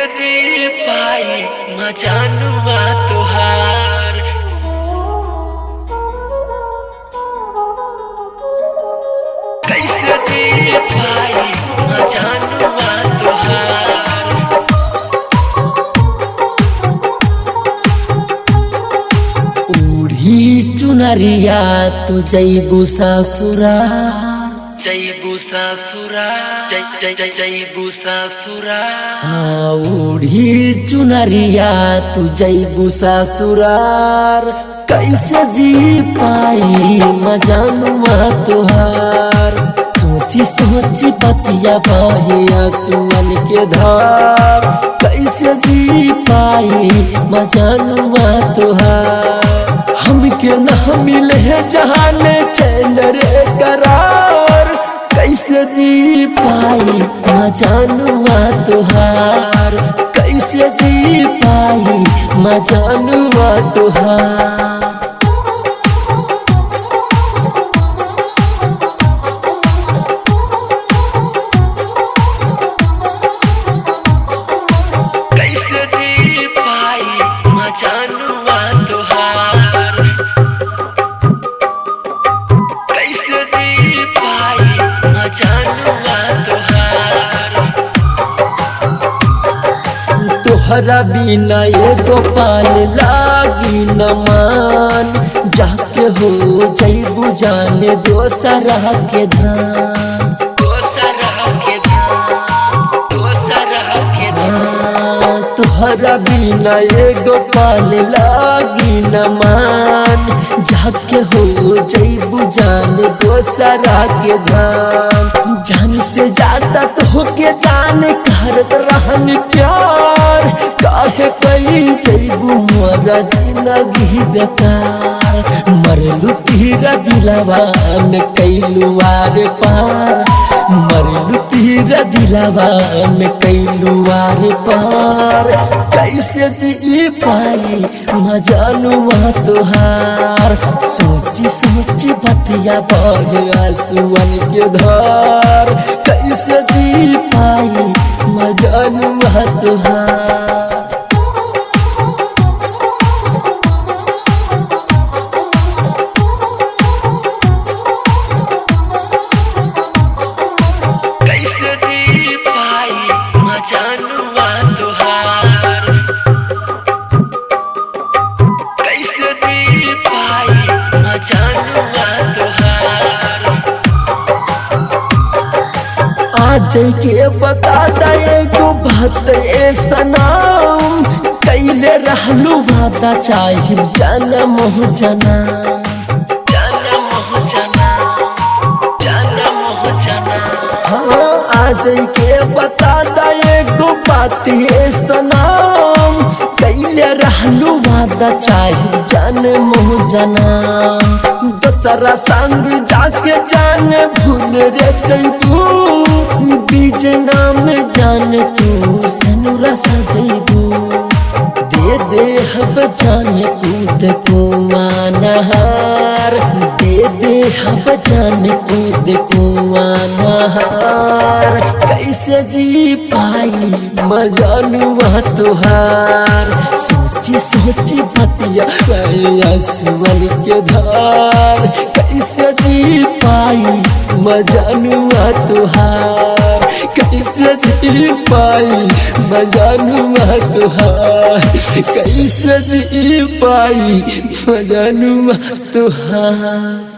जी पाई मजानुआ तुहार। कैसे जी पाई मजानुआ तुहार। ओढ़ी चुनरिया तू जैबू ससुरा, जैबू ससुरा, जैबू ससुरा। हाँ ओढ़ी चुनरिया तू जैबू ससुरार। कैसे जी पाई मजानुआ तुहार। सोची सोची पतिया बहे आंसुअन के धार। कैसे जी पाई मजानुआ तुहार। हमके न मिले जहाने चैन रे करार। कैसे जी पाई मजानुआ तुहार। कैसे जी पाई मजानुआ तुहार। कैसे जी पाई मजानुआ तुहार। कैसे जी पाई मजानुआ तुहार। तोहरा बिना एगो पाल लागी न मान। जाके हो जैबू जाने दोसरा के धान। दोसरा के धान, दोसरा के धान। तोहरा बिना एगो पाल लागी न मान। जाके हो जैबू जाने दोसरा के धान। जान से ज्यादा तो के जान करत रहन प्यार। काहे कई जैबू मोरा जिंदगी बेकार। मरलू तीरा दिलवा में कैलू आर पार। मरलू तीरा दिलवा में कैलू आर पार। कैसे जी पाई मजानुआ तुहार। सोची सोची बतिया बहे आंसुअन के धार। कैसे जी पाई मजानुआ तुहार। कैसे जी पाई मजानुआ तुहार। कैसे जी पाई मजानुआ तुहार। आज के बता दे को बात ए सनम। कैले रहलू वादा चाहिए जन्म हो जन्म। जन्म हो जन्म, जन्म हो जन्म। हाँ आज के बता दे को बात ए सनम। कैले रहलू वादा चाहिए जन्म हो जन्म। दूसरा संग जाके जान भूल रे जैबू। बीज नाम जान तू सनुरा सजैबू। दे हब जान कूद कुआनहार। दे हब जान कूद कुआनहार। कैसे जी पाई मजानुआ तुहार। सोची सोची बतिया आंसुअन के धार। कैसे जी पाई मजानुआ तुहार। कैसे जी पाई मजानुआ तुहार। कैसे जी पाई मजानुआ तुहार।